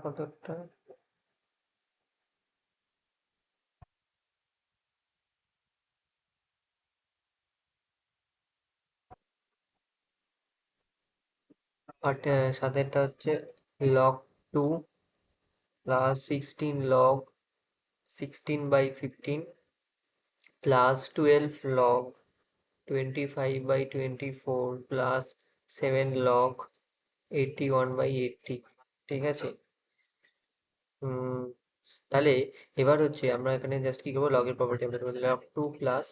কতটা বাট সাথেটা হচ্ছে log 2 plus 16 plus 12 log 25/24 plus 7 log 81/80। ঠিক আছে। তাহলে এবার হচ্ছে আমরা এখানে জাস্ট কি করবো, লগের প্রপার্টি আমরা করবো। log 2 প্লাস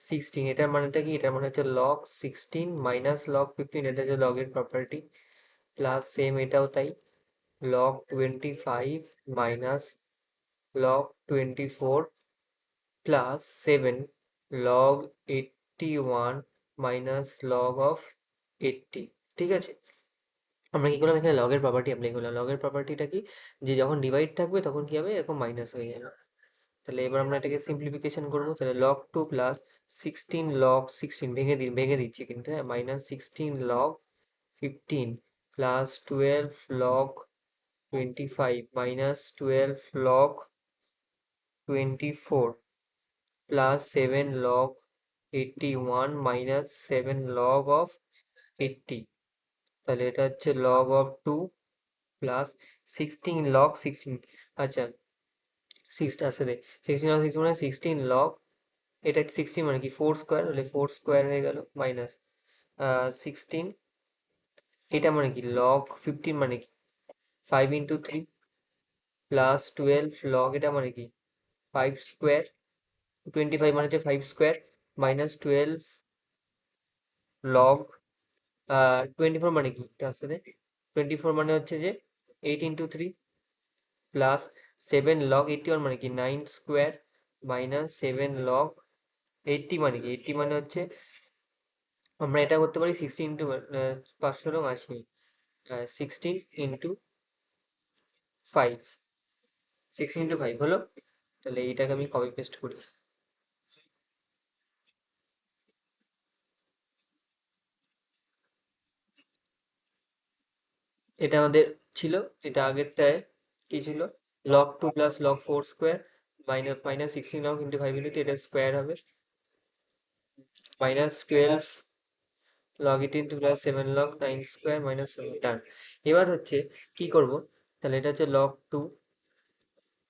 16, এটার মানেটা কি? এটার মানে হচ্ছে log 16 মাইনাস log 15, এটা হচ্ছে লগের প্রপার্টি। প্লাস সেম এটাও তাই, log 25 minus log 24 plus 7 log 81 minus log of 80। ঠিক আছে। আমরা কি করলাম, এখানে লগের প্রপার্টি অ্যাপ্লাই করলাম। লগের প্রপার্টিটা কি, যে যখন ডিভাইড থাকবে তখন কি হবে, এরকম মাইনাস হয়ে যাবে। তাহলে এবার আমরা এটাকে সিম্পলিফিকেশন করবো। তাহলে log 2 প্লাস 16 log 16, ভেঙে দিচ্ছি কিন্তু, হ্যাঁ, minus 16 log 15 plus 12 log 25 minus 12 log 24 plus 7 log 81 minus 7 log of 80। তাহলে এটা হচ্ছে log অফ 2 প্লাস 16 log 16। আচ্ছা, 16 log 16 মানে 16 log, এটা 16 মানে কি 4 স্কোয়ার, তাহলে 4 স্কোয়ার হয়ে গেল, মাইনাস 16, এটা মানে কি log 15 মানে কি 5 ইন্টু 3 প্লাস 12 log, এটা মানে কি 5 স্কোয়ার, 25 মানে হচ্ছে 5 স্কোয়ার মাইনাস 12 log 24 মানে কি, এটা আসছে 24 মানে হচ্ছে যে 8 ইন্টু 3 প্লাস 7 log 81 মানে কি 9 স্কোয়ার মাইনাস 7 log 80 মানে কি, 80 মানে হচ্ছে আমরা এটা করতে পারি 16 ইন্টু 580, 16 ইন্টু 5, 16 ইন্টু 5 হলো। তাহলে এইটাকে আমি কপি পেস্ট করি। এটা আমাদের ছিল, এটা আগেরটায় কি ছিল, log 2 plus log 4 square minus minus 16 log into 5 into, এটা স্কোয়ার হবে, minus 12 log 18 plus 7 log 9 square minus 7 ডান। এবার হচ্ছে কি করব, তাহলে এটা হচ্ছে log 2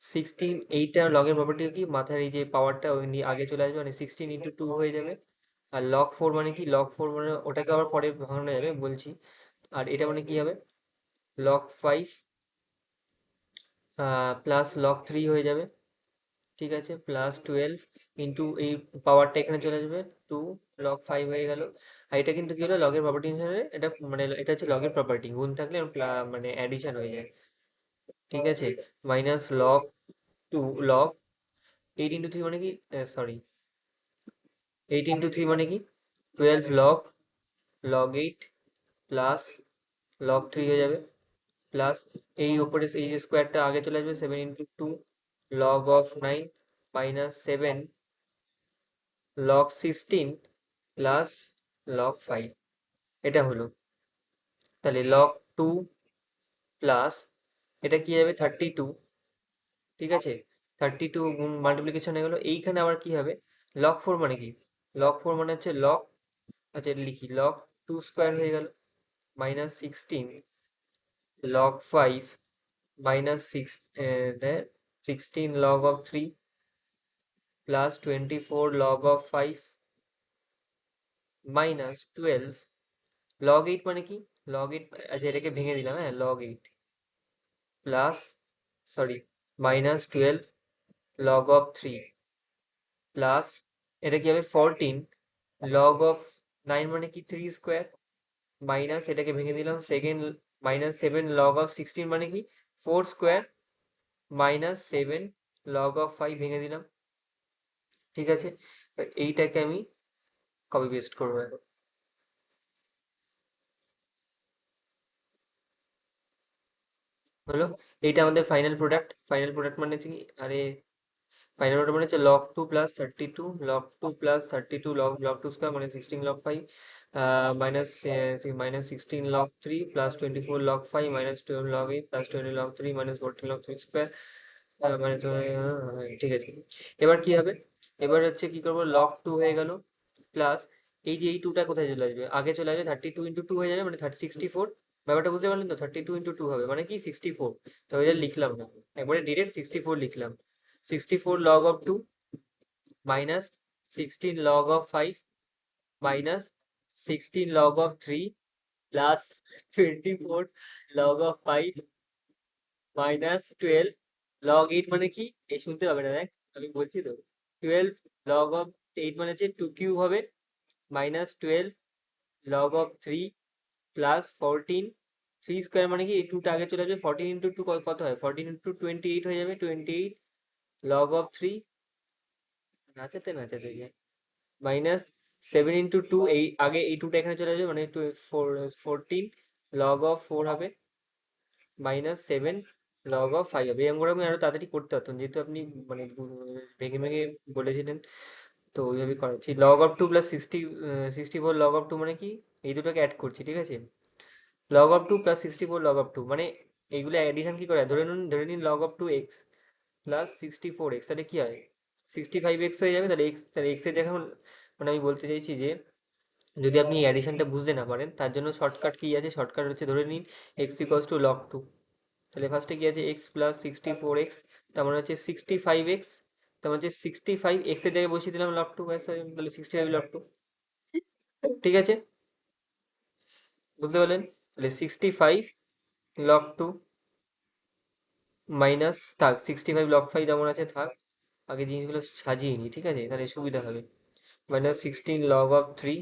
16, এইটা লগের প্রপার্টি কি, মাথার এই যে পাওয়ারটা ওই নিয়ে আগে চলে আসবে, মানে 16 ইন্টু 2 হয়ে যাবে। আর log 4 মানে কি, log 4 মানে ওটাকে আবার পরে ভাঙানো যাবে বলছি। আর এটা মানে কি হবে, log 5 প্লাস log 3 হয়ে যাবে। ঠিক আছে, প্লাস 12 ইন্টু এই পাওয়ারটা এখানে চলে যাবে, 2 log 5 হয়ে গেল। আর এটা কিন্তু কি হলো, লগের প্রপার্টি হিসেবে এটা, মানে এটা হচ্ছে লগের প্রপার্টি, গুণ থাকলে মানে অ্যাডিশন হয়ে যায়। ঠিক আছে, মাইনাস log 2 log 8 ইন্টু 3 মানে কি, সরি, 8 ইন্টু 3 মানে কি 12 log 8 প্লাস log 3 হয়ে যাবে, প্লাস এই উপরে এই যে স্কোয়ারটা আগে চলে আসবে, 7 into 2 log of 9 minus 7 log 16 plus log 5, এটা হলো। তাহলে log 2 প্লাস এটা কি হবে 32। ঠিক আছে, 32 গুণ মাল্টিপ্লিকেশন হয়ে গেল। এইখানে আবার কি হবে, log 4 মানে কি, log 4 মানে হচ্ছে log, আচ্ছা লিখি, log 2 স্কোয়ার হয়ে গেল minus 16 log 5 minus 6 16 log of 3 plus 24 log of 5 minus 12 log 8 মানে কি, log 8, আচ্ছা এটাকে ভেঙে দিলাম, হ্যাঁ, log 8 plus, sorry, minus 12 log of 3 plus এটা কি হবে 14 log of 9 মানে কি 3 স্কোয়ার মাইনাস এটাকে ভেঙে দিলাম সেকেন্ড, মাইনাস 7 log of 16 মানে কি 4 স্কোয়ার মাইনাস 7 log of 5 ভেঙে দিলাম। ঠিক আছে, এইটাকে আমি কপি পেস্ট করবো এখন। হলো, এইটা আমাদের ফাইনাল প্রোডাক্ট। ফাইনাল প্রোডাক্ট মানে হচ্ছে কি, আরে ফাইনাল ওটা মানে হচ্ছে log two plus 32 log two plus 32 log log two square মানে 16 log 5 minus minus 16 log 3 plus 24 log 5 minus 12 log 8 plus 20 log 3 minus 14 log 3 square মানে ঠিক আছে। এবার কি হবে, এবার হচ্ছে কি করবো, লগ টু হয়ে গেল প্লাস এই যে এই টুটা কোথায় চলে আসবে, আগে চলে আসবে 32 × 2 হয়ে যাবে মানে 64। ব্যাপারটা বুঝতে পারলেন তো, 32 × 2 হবে মানে কি 64। তো ওই যে লিখলাম না, একবারে ডিরেক্ট 64 লিখলাম। 64 log of 2 minus 16 log of 5 minus 16 log of 3 plus 24 log of 5 minus 12 log 8 মানে কি, এই শুনতে হবে না, দেখ আমি বলছি তো। 12 log of 8 মানে হচ্ছে 2 কিউব হবে minus 12 log of 3 plus 14 3 square মানে কি এই 2টা আগে চলে যাবে, 14 × 2 কত হয়, 14 × 2 28 হয়ে যাবে, 28 log of 3 নাচাতে নাচাতে গিয়ে মাইনাস 7 × 2 এই আগে এই টুটা এখানে চলে যাবে মানে 14 লগ অফ 4 হবে মাইনাস 7 লগ অফ 5 হবে। এই অঙ্কটা আমি আরো তাড়াতাড়ি করতে পারতাম যেহেতু আপনি মানে ভেঙে ভেঙে বলেছিলেন, তো ওইভাবেই করাচ্ছি। Log of 2 plus 64 log of 2 মানে কি, এই দুটোকে অ্যাড করছি, ঠিক আছে। Log of 2 plus 64 log of 2 মানে এইগুলো অ্যাডিশন কি করে, ধরে নিন log of 2x plus 64x, তাহলে কি হয় 65x হয়ে যাবে। তাহলে এক্স এর যখন মানে আমি বলতে চাইছি যে যদি আপনি অ্যাডিশনটা বুঝতে না পারেন তার জন্য শর্টকাট কি আছে, শর্টকাট হচ্ছে ধরে নিন X equals to log two, তাহলে ফার্স্টে কি আছে এক্স প্লাস 64x, তার মানে হচ্ছে 65x, তার মানে হচ্ছে 65x এর জায়গায় বসিয়ে দিলাম লগ টু, ব্যাস তাহলে 65 লগ টু, ঠিক আছে, বুঝতে পারলেন। তাহলে 65 লগ টু মাইনাস থাক 65 লগ 5 যেমন আছে থাক, আগে জিনিসগুলো সাজিয়ে নিই, ঠিক আছে, তাহলে সুবিধা হবে। মাইনাস 16 লগ অফ 3,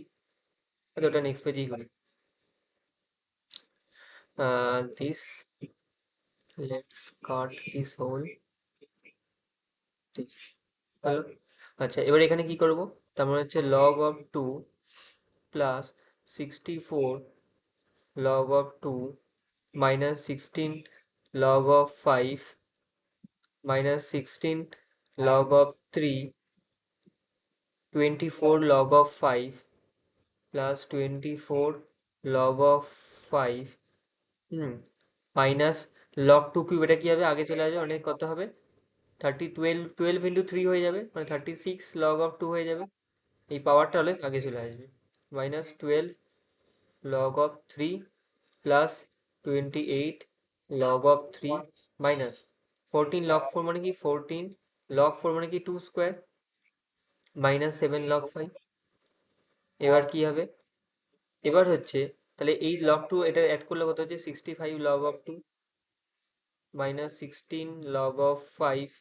তাহলে ওটা নেক্সট পেজেই করি। This, let's cut this whole this, হলো। আচ্ছা এবার এখানে কি করব, তার মানে হচ্ছে log of 2 plus 64 log of 2 minus 16 log of 5 minus 16 log of 3 24 log of 5 plus 24 log of 5 হুম মাইনাস লগ টু কিউব, এটা কি হবে আগে চলে আসবে মানে কত হবে 12 × 3 হয়ে যাবে মানে 36 লগ অফ 2 হয়ে যাবে, এই পাওয়ারটা হলে আগে চলে আসবে। Minus 12 log of 3 plus 28 log of 3 minus 14 log 4 মানে কি 14 লগ 4 মানে কি 2 স্কোয়ার মাইনাস 7 লগ 5। এবার কি হবে, এবার হচ্ছে তাহলে এই লগ টু এটা অ্যাড করলে কত হচ্ছে 65 log of 2 minus 16 log of 5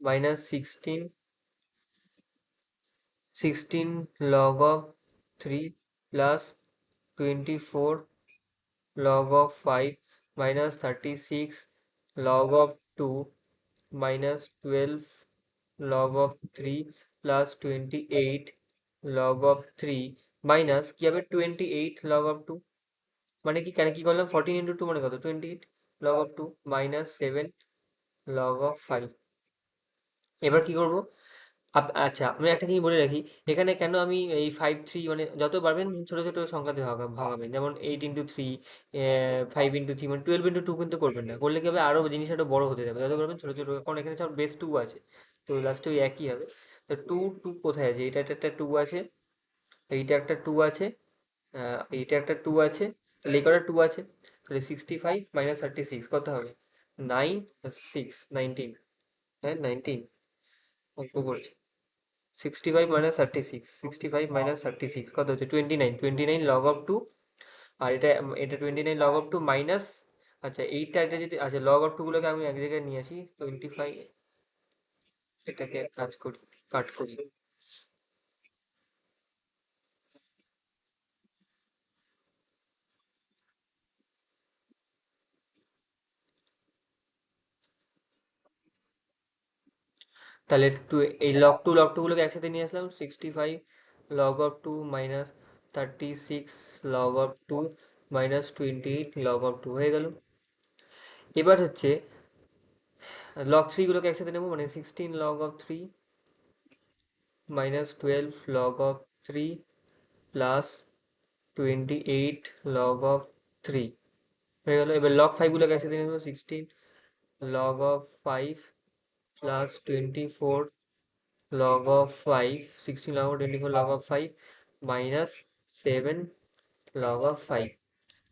minus 16 log of 3 plus 24 log of 5 minus 36 log of 2 minus 12 log of 3 plus 28 log of 3 minus কি হবে 28 log of 2 মানে কি, কেন কি করলাম 14 × 2 মানে কত 28 log of 2 minus 7 log of 5। এবার কি করব, আচ্ছা আমি একটা জিনিস বলে রাখি, এখানে কেন আমি এই 5 3 মানে যত পারবেন ছোট ছোট সংখ্যাতে ভাগাবেন, যেমন 8 × 3 5 × 3 মানে 12 × 2 কিন্তু করবেন না, করলে কি হবে আরো জিনিস আরো বড় হতে যাবে, যত পারবেন ছোট ছোট, কারণ এখানে সব বেস 2 আছে, তো লাস্টে ওই একই হবে। তো টু টু কোথায় আছে, এটা একটা 2 আছে, এইটা একটা 2 আছে, এইটা একটা 2 আছে, তাহলে এই কটা 2 আছে, তাহলে 65 মাইনাস 36 কত হবে 9 6 19, হ্যাঁ 19 অঙ্ক করছে। 65 মাইনাস 36, 65 মাইনাস 36 কত হচ্ছে 29, 29 লগ অফ 2, আর এটা 29 লগ অফ 2 মাইনাস, আচ্ছা এইটা এটা যদি আচ্ছা লগ অফ 2 গুলোকে আমি এক জায়গায় নিয়ে আসি 25, এটাকে কাজ করি কাট করি, তাহলে এই লগ টু গুলোকে একসাথে নিয়ে আসলাম 65 log of 2 minus 36 log of 2 minus 28 log of 2 হয়ে গেল। এবার হচ্ছে লগ থ্রি গুলোকে একসাথে নেবো, মানে 16 log of 3 minus 12 log of 3 plus 28 log of 3 হয়ে গেল। এবার লগ ফাইভ গুলোকে একসাথে নেবো, 16 log of 5 plus 24 log of 5, 16 log of 24 log of 5 minus 7 log of 5।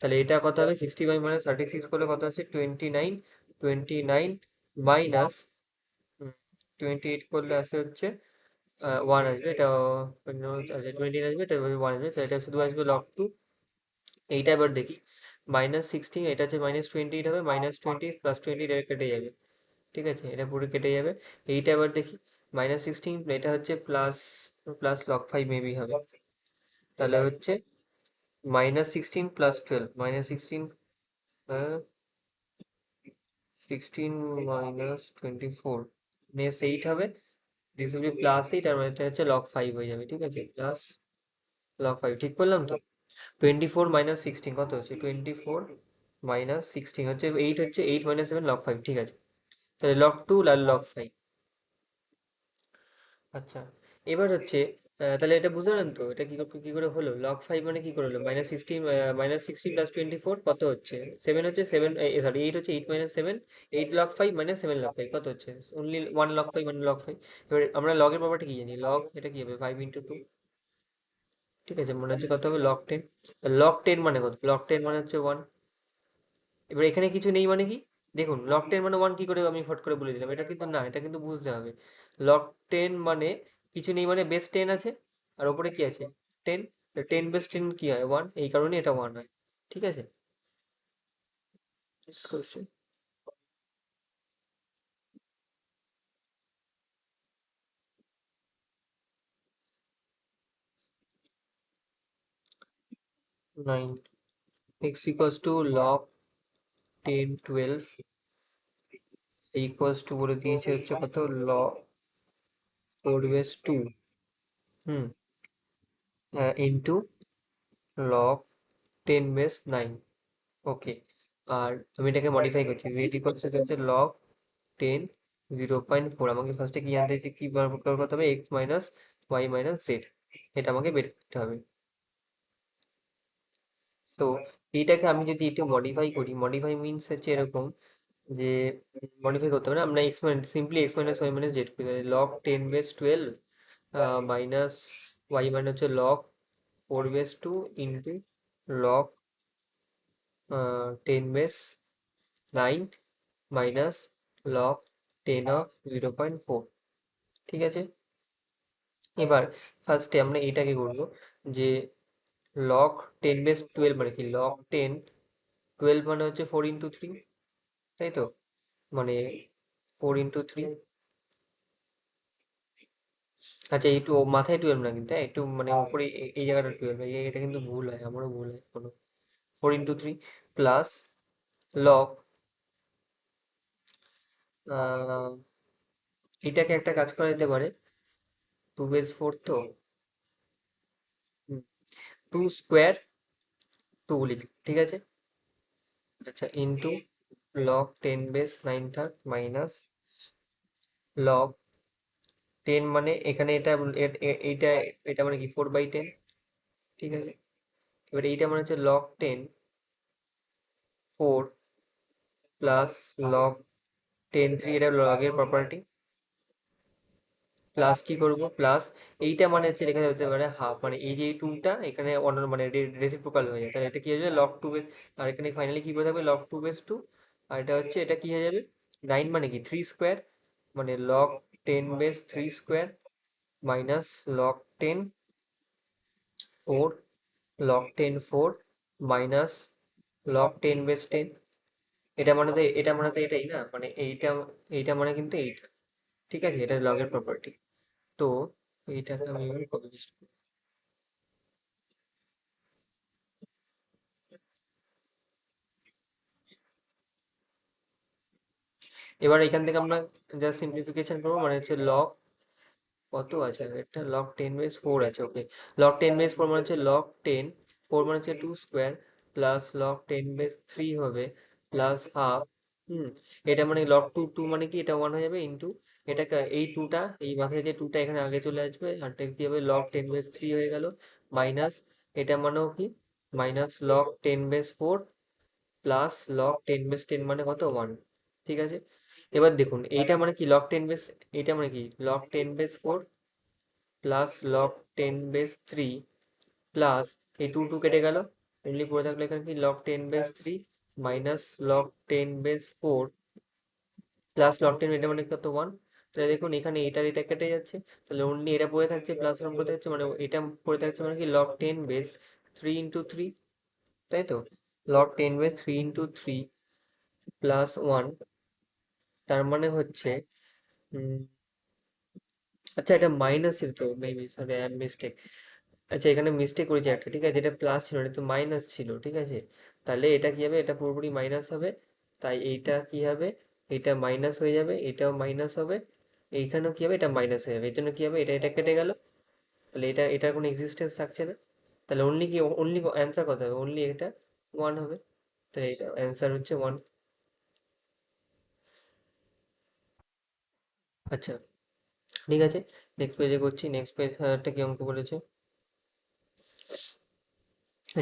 তাহলে এটা কত হবে? 65 - 36 করলে কত আছে? 29। 29 মাইনাস 28 করলে আসে হচ্ছে 1 আসবে, এটা আচ্ছা 29 আসবে, এটা 1 আসবে, তো এটা শুধু আসবে log 2। এইটা এবার দেখি, -16, এটা হচ্ছে -28 হবে, -20 প্লাস 20 এটা কেটে যাবে, ঠিক আছে, এটা পুরো কেটে যাবে। এইটা এবার দেখি, -16, এটা হচ্ছে প্লাস প্লাস log 5 মেবি হবে, তাহলে হচ্ছে -16 প্লাস 12, -16 16 -24 -8 হবে, দিস উইল বি +8, আর এটা হচ্ছে log 5 হয়ে যাবে, ঠিক আছে, প্লাস log 5, ঠিক করলাম তো? 24 - 16 কত হচ্ছে? 24 - 16 হচ্ছে 8, হচ্ছে 8 - 7 log 5, ঠিক আছে। তাহলে log 2 আর log 5। আচ্ছা, এবার হচ্ছে তাহলে এটা বুঝলেন তো, এটা কি করে হলো? log 5 মানে কি করে হলো? -16 প্লাস 24 কত হচ্ছে? 7 হচ্ছে 7, সরি 8 হচ্ছে 8 - 7, 8 log 5 -7 log 5 কত হচ্ছে? Only 1 log 5 1 log 5। এবার আমরা লগের ব্যাপারটা কি জানি? লগ এটা কি হবে? 5 × 2, ঠিক আছে, মনে হচ্ছে কত হবে? log 10। log 10 মানে কত? log 10 মানে হচ্ছে 1। এবার এখানে কিছু নেই মানে কি? দেখুন, log 10 মানে 1 কি করে আমি ফট করে বলে দিলাম? এটা কিন্তু না, এটা কিন্তু বুঝতে হবে। log 10 মানে কিছু নেই মানে বেস 10 আছে, আর ওপরে কি আছে? 10। 10 বেস 10 কি হয়? 1, এই কারণে এটা 1 হয়, ঠিক আছে। Next question. 9, x equals to log 10 12 equals to বলে দিয়েছে হচ্ছে কত? log 4 base 2, হুম, ইন্টু log 10 base 9। ওকে, আর আমি এটাকে মডিফাই করছি, ভেট ইকুয়ালস হচ্ছে log 10 0.4। আমাকে ফার্স্টে কি জানতে হচ্ছে, কি বার করতে হবে? X minus Y minus Z, এটা আমাকে বের করতে হবে। তো এইটাকে আমি যদি একটু মডিফাই করি, মডিফাই মিনস হচ্ছে এরকম যে মডিফাই করতে হবে না, আমরা X minus simply X minus Y minus Z করে log 10 base 12 মাইনাস ওয়াই মানে হচ্ছে log 4 base 2 into log 10 base 9 minus log 10 of 0.4, ঠিক আছে। এবার ফার্স্টে আমরা এটাকে করবো যে log 10 base 12 মানে কি? log 10 12 মানে হচ্ছে 4 × 3, তাই তো, মানে 4 × 3। আচ্ছা, একটু মাথায় 12 না কিন্তু, হ্যাঁ, একটু মানে উপরে এই জায়গাটা 12, এটা কিন্তু ভুল হয়, আমারও ভুল হয় কোনো। 4 × 3 প্লাস লগ, এটাকে একটা কাজ করা যেতে পারে, 2 base 4 তো, 2 স্কোয়ার 2 লিখি, ঠিক আছে। আচ্ছা, ইন্টু log 10 base 9 থাক মাইনাস log 10 মানে এখানে এটা এইটা, এটা মানে কি 4/10, ঠিক আছে। এবার এইটা মানে হচ্ছে log 10 4 প্লাস log 10 3, এটা লগের প্রপার্টি, প্লাস কি করব? প্লাস এইটা মানে হচ্ছে লেখা যেতে পারে হাফ, মানে এই যে টুটা এখানে অন্য মানে রেসিপ্রোকাল হয়ে যায়, তাহলে এটা কি হয়ে যাবে? log 2 base, আর এখানে ফাইনালি কি বলে থাকবে? log 2 base 2, আর এটা হচ্ছে এটা কি হয়ে যাবে? 9 মানে কি 3 স্কোয়ার, মানে log 10 base 3 square minus log 10 4, log 10 4 minus log 10 base 10। এটা মানে তো এটাই না, মানে এইটা, এইটা মানে কিন্তু এইটা, ঠিক আছে, এটা লগের প্রপার্টি। তো এইটাকে আমি এবার কপি পেস্ট করব। এবার এখান থেকে আমরা জাস্ট সিম্পলিফিকেশন করবো, মানে হচ্ছে লগ কত আছে, একটা log 10 base 4 আছে, ওকে। log 10 base 4 মানে হচ্ছে log 10 4 মানে হচ্ছে 2 স্কোয়ার প্লাস log 10 base 3 হবে প্লাস হাফ হুম, এটা মানে লগ টু টু মানে কি, এটা ওয়ান হয়ে যাবে ইন্টু এটা এই টুটা, এই মাথায় যে টুটা এখানে আগে চলে আসবে, আর এটা কি হবে লগ 10 বেস 3 হয়ে গেল, মাইনাস এটা মানেও কি minus log 10 base 4 plus log 10 base 10 মানে কত, ওয়ান। ঠিক আছে, এবার দেখুন এইটা মানে কি লগ 10 বেস, এটা মানে কি log 10 base 4 plus log 10 base 3 plus এই টু টু কেটে গেল, এমনি পড়ে থাকলে এখানে কি log 10 base 3 minus log 10 base 4 plus log 10, এটা মানে কত, ওয়ান। তাহলে দেখুন এখানে এটার এটা কেটে যাচ্ছে, তাহলে অনলি এটা পড়ে থাকছে, প্লাস ওয়ান পড়ে থাকছে, মানে এটা পড়ে থাকছে মানে কি লগ 10 বেস 3 ইন্টু 3, তাই তো, log 10 base 3 into 3 plus one, তার মানে হচ্ছে উম, আচ্ছা এটা মাইনাসের তো maybe, sorry I am mistake. আচ্ছা এখানে মিস্টেক করেছি একটা, ঠিক আছে, এটা প্লাস ছিল না, এটা তো মাইনাস ছিল, ঠিক আছে। তাহলে এটা কি হবে, এটা পুরোপুরি মাইনাস হবে, তাই এইটা কি হবে, এটা মাইনাস হয়ে যাবে, এটাও মাইনাস হবে, এইখানেও কি হবে, এটা মাইনাস হয়ে যাবে, এর জন্য কি হবে, এটা এটা কেটে গেল, তাহলে এটা এটার কোনো এক্সিস্টেন্স থাকছে না, তাহলে অনলি কি, অনলি অ্যান্সার কত হবে, অনলি এটা ওয়ান হবে, তাই এটা অ্যান্সার হচ্ছে ওয়ান। আচ্ছা ঠিক আছে, নেক্সট পেজে করছি, নেক্সট পেজটা কি অঙ্ক বলেছে,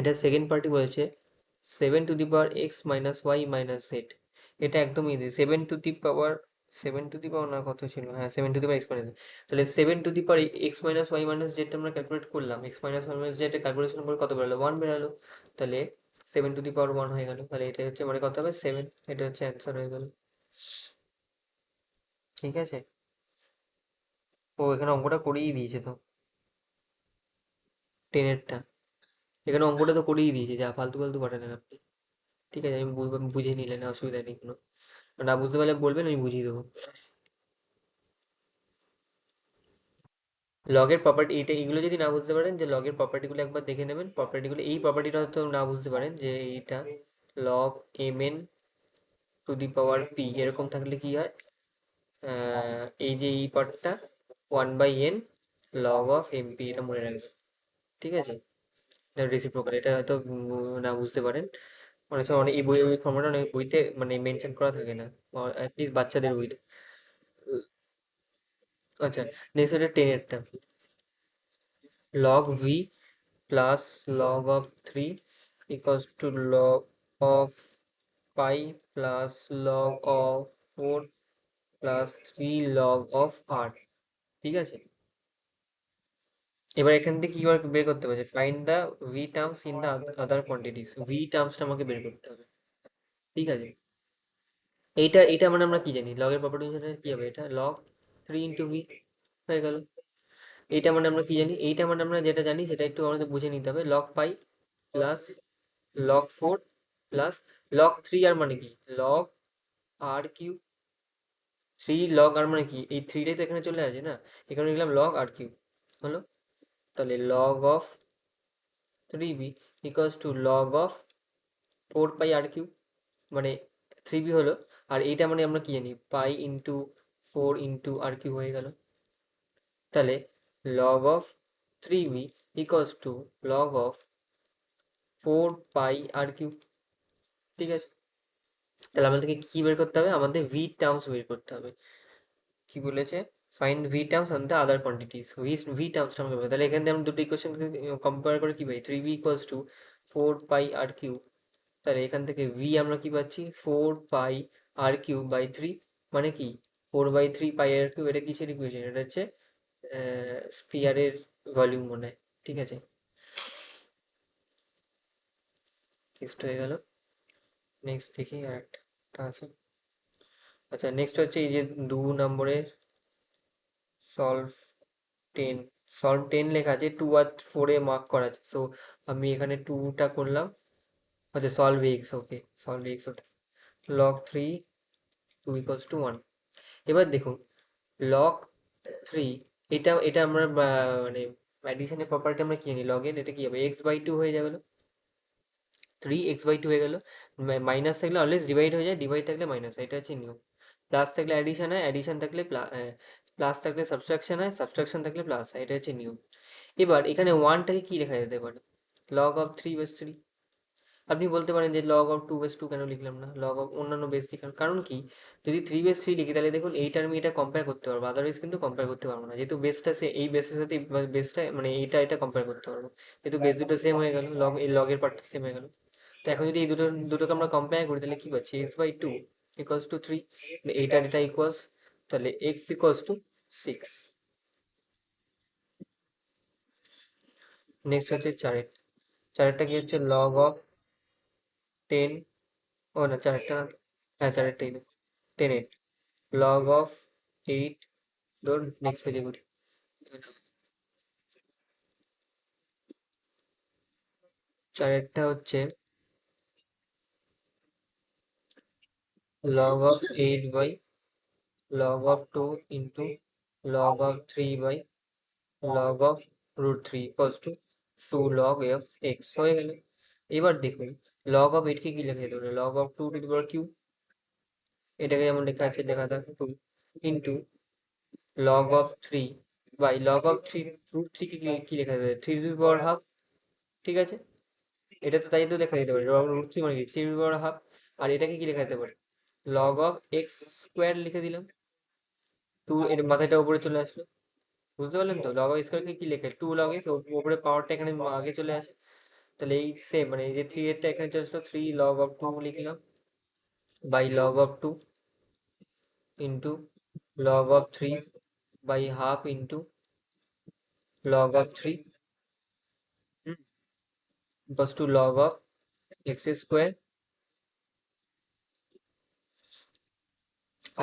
এটা সেকেন্ড পার্টি বলেছে 7 to the power x minus Y minus Z. এটা একদম ইজি, 7 টু দি পাওয়ার না কত ছিল, হ্যাঁ 7 to the power x minus, তাহলে 7 to the power x minus Y minus Z আমরা ক্যালকুলেট করলাম, x minus Y minus Z calculation করে কত বেরোলো, ওয়ান বেরোলো, তাহলে 7 টু দি পাওয়ার 1 হয়ে গেল, তাহলে এটা হচ্ছে মানে কত হবে, 7, এটা হচ্ছে অ্যান্সার হয়ে গেল। ঠিক আছে, ও এখানে অঙ্কটা করিয়ে দিয়েছে তো, টেনেরটা, এখানে অঙ্কটা তো করিয়ে দিয়েছে, যা ফালতু ফালতু পাঠালেন আপনি। ঠিক আছে, আমি বুঝে নিলেন, অসুবিধা নেই কোনো, না বুঝতে পারলে বলবেন, আমি বুঝিয়ে দেবো। লগের প্রপার্টি, এটা এগুলো যদি না বুঝতে পারেন, যে লগের প্রপার্টিগুলো একবার দেখে নেবেন, প্রপার্টিগুলো, এই প্রপার্টিটা হয়তো না বুঝতে পারেন, যে এইটা log mn two the power p এরকম থাকলে কি হয়, এই যে এই পার্টটা 1/n লগ অফ এমপি, এটা মনে রাখবেন। ঠিক আছে, এটা রেসিপ্রোকাল, এটা হয়তো না বুঝতে পারেন, অনেক সময় অনেক এই বই, ওই ফর্মুলা অনেক বইতে মানে মেনশন করা থাকে না, অ্যাটলিস্ট বাচ্চাদের বইতে। আচ্ছা, নেক্সট হচ্ছে টেনেরটা, log v plus log of 3 equals to log of pi plus log of 4 plus 3 log of r। ঠিক আছে, এবার এখান থেকে কি বের করতে হবে, find the V terms in the other quantities, V টার্মসটা আমাকে বের করতে হবে। ঠিক আছে, এইটা এটা মানে আমরা কি জানি, লগের প্রপার্টি কি হবে, এটা লগ 3 ইন্টু ভি হয়ে গেল। এইটা মানে আমরা কি জানি, এইটা মানে আমরা যেটা জানি সেটা একটু আমাদের বুঝে নিতে হবে, লগ পাই প্লাস log 4 প্লাস log 3 আর মানে কি, log r cube, 3 log r মানে কি, এই থ্রিটাই তো এখানে চলে আসে না, এখানে লিখলাম log r কিউব হলো, তাহলে log of 3b equals to log of 4 pi r cube, মানে 3b হলো, আর এইটা মানে আমরা কি জানি, pi into 4 into r cube হয়ে গেল, তাহলে log of 3b equals to log of 4 pi r cube. ঠিক আছে, তাহলে আমাদেরকে কি বের করতে হবে, আমাদের ভি টার্মস বের করতে হবে। কি বলেছে, find V terms on the other quantities, V টার্মসটা আমাকে বলতে, তাহলে এখান থেকে আমি দুটো ইকুয়েশন কম্পেয়ার করে কি পাই, 3b equals to 4 pi r cube, তাহলে এখান থেকে ভি আমরা কি পাচ্ছি, 4 পাই r কিউব বাই 3, মানে কি 4/3 পাই r কিউব, এটা কিসের ইকুয়েশন, এটা হচ্ছে স্পিয়ারের ভলিউম মনে হয়। ঠিক আছে, নেক্সট হয়ে গেল, নেক্সট দেখি আর একটা আছে। আচ্ছা নেক্সট হচ্ছে এই যে 2 নম্বরের সলভ 10, সলভ 10 লেখা আছে, 2 আর 4-এ মার্ক করা আছে, সো আমি এখানে 2টা করলাম, আচ্ছা সলভ এক্স, ওকে সলভ এক্স, ওটা log 3 2 = 1। এবার দেখুন log 3, এটা এটা আমরা মানে অ্যাডিশনের প্রপার্টি আমরা কি জানি, লগের এটা কি হবে, x/2 হয়ে যাবে, 3x/2 হয়ে গেল, মাইনাস থাকলে অলওয়েজ ডিভাইড হয়ে যায়, ডিভাইড থাকলে মাইনাস হয়, এটা হচ্ছে নিয়ম, প্লাস থাকলে অ্যাডিশন হয়, অ্যাডিশন থাকলে প্লাস থাকলে সাবট্রাকশন হয়, সাবট্রাকশন থাকলে প্লাস হয়, এটা হচ্ছে নিয়ম। এবার এখানে ওয়ানটাকে কি লেখা যেতে পারে, লগ অফ 3/3, আপনি বলতে পারেন যে লগ অফ 2/2 কেন লিখলাম না, লগ অফ অন্যান্য বেস লিখলাম, কারণ কি, যদি 3/3 লিখি তাহলে দেখুন এইটা আমি এটা কম্পেয়ার করতে পারবো, আদারওয়াইজ কিন্তু কম্পেয়ার করতে পারবো না, যেহেতু বেসটা সে এই বেসের সাথে বেসটা মানে এইটা এটা কম্পেয়ার করতে পারবো, যেহেতু বেস দুটো সেম হয়ে গেল, লগ এই লগের পার্টটা সেম হয়ে গেল। তো এখন যদি এই দুটোকে আমরা কম্পেয়ার করি তাহলে কি পাচ্ছি, x/2 ইকুয়ালস টু 3, এইটার এটা ইকুয়ালস, তাহলে x ইকুয়ালস টু 6। নেক্সট হচ্ছে চারেরটা কি হচ্ছে, লগ অফ 10, ও না চারেরটা না, হ্যাঁ চারেরটাই তো, 10 লগ অফ 8, ধরুন নেক্সট পেজে করি। চারেরটা হচ্ছে log of 8 by log of 2 into log of 3 by log of root 3 equals to 2 log of x হয়ে গেল। এবার দেখুন log of 8 কে কি লেখা যেতে পারে, log of 2 to the power q, এটাকে যেমন লেখা আছে দেখা যাক 2 into log of 3 by log of 3 root 3 কে কি লেখা যেতে পারে, 3 to the power half, ঠিক আছে, এটা তো তাই তো লেখা যেতে পারে, রুট থ্রি মানে কি, 3 to the power half। আর এটাকে কি লেখা যেতে পারে, লগ অফ এক্স স্কোয়ার লিখে দিলাম, 2 এর মাথাটা উপরে চলে আসলো, বুঝতে পারলেন তো, লগ অফ স্কোয়ারকে কি লেখে, 2 লগ এক্স, উপরে পাওয়ারটা এখানে আগে চলে আসে, তাহলে এই সেম মানে এই যে 3 এরটা এখানে চলে আসলো, 3 লগ অফ 2 লিখলাম by log of 2 into log of 3 by half into log of 3 equals to log of X square.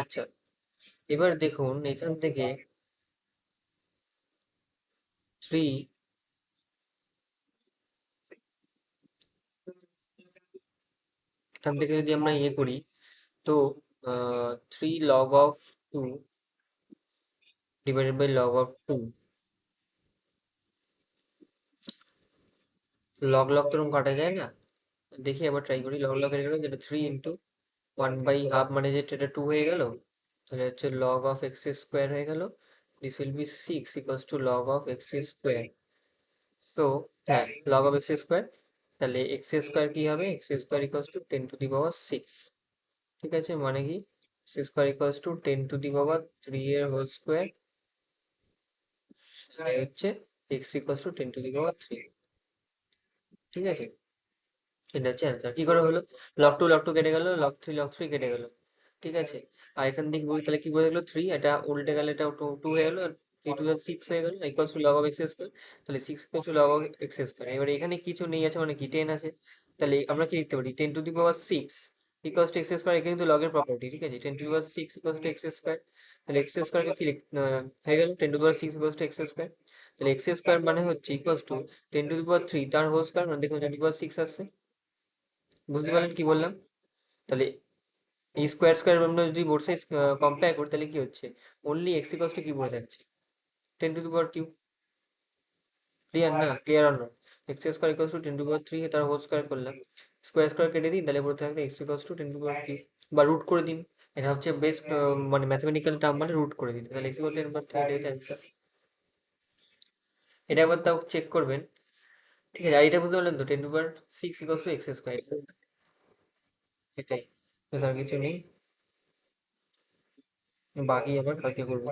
আচ্ছা, এবার দেখুন এখান থেকে 3, এখান থেকে যদি আমরা ইয়ে করি, তো 3 log of 2 divided by log of 2, log log তো এরকম কাটা যায় না, দেখি আবার ট্রাই করি, লগ লগ কেটে গেল, যেটা 3 ইন্টু 1/2 মানে যেটা এটা 2 হয়ে গেল, তাহলে হচ্ছে log of x স্কোয়ার হয়ে গেল, this will be 6 equals to log of x square. তো হ্যাঁ, log of x স্কোয়ার, তাহলে x স্কোয়ার কি হবে, x square equals to 10 to the power 6, ঠিক আছে, মানে কি x square equals to 10 to the power 3 এর হোল স্কোয়ার, আর হচ্ছে x equals to 10 to the power 3, ঠিক আছে, এটা হচ্ছে অ্যান্সার। কি করে হলো, লগ টু কেটে গেল, লগ থ্রি কেটে গেল, ঠিক আছে, আর এখান থেকে বলি তাহলে কি বলে গেলো 3, এটা উল্টে গেলে এটা টু হয়ে গেল, 3 2 6 হয়ে গেল, equals to log of X square, তাহলে 6 equals to log of X square. এবার এখানে কিছু নেই আছে মানে কি 10 আছে, তাহলে আমরা কি লিখতে পারি, 10 to the power 6 equals two x square, এখানে কিন্তু লগের প্রপার্টি, ঠিক আছে, 10 to the power 6 equals two x square, তাহলে এক্স স্কোয়ারকে কি হয়ে গেল 10 to the power 6 equals two x square, তাহলে এক্স স্কোয়ার মানে হচ্ছে equals to 10 to the power 3 তার হোল স্কোয়ার, মানে দেখুন 10 টু দি পাওয়ার 6 আসছে, বুঝতে পারলেন কি বললাম, তাহলে এই স্কোয়ার স্কোয়ার আমরা যদি বোর্ড সাইজ কম্পেয়ার করি তাহলে কি হচ্ছে, অনলি এক্স ইকুয়ালস টু কি পড়ে থাকছে, 10 to the power q, clear না, clear or not, x square equals to 10 to the power 3 তার হোল স্কোয়ার করলাম, স্কোয়ার স্কোয়ার কেটে দিন, তাহলে পড়ে থাকবে x equals to 10 to the power q, বা রুট করে দিন, এটা হচ্ছে বেস্ট মানে ম্যাথমেটিক্যাল টার্ম, মানে রুট করে দিন, তাহলে এক্স ইকুয়াল টু 10 পাওয়ার 3, এটা হচ্ছে অ্যান্সার। এটা একবার তাও চেক করবেন, ঠিক আছে, আর এটা বুঝতে পারলেন তো, 10 to the power 6 equals two x square, এটাই, তো আর কিছু নেই, বাকি আবার কালকে করবো।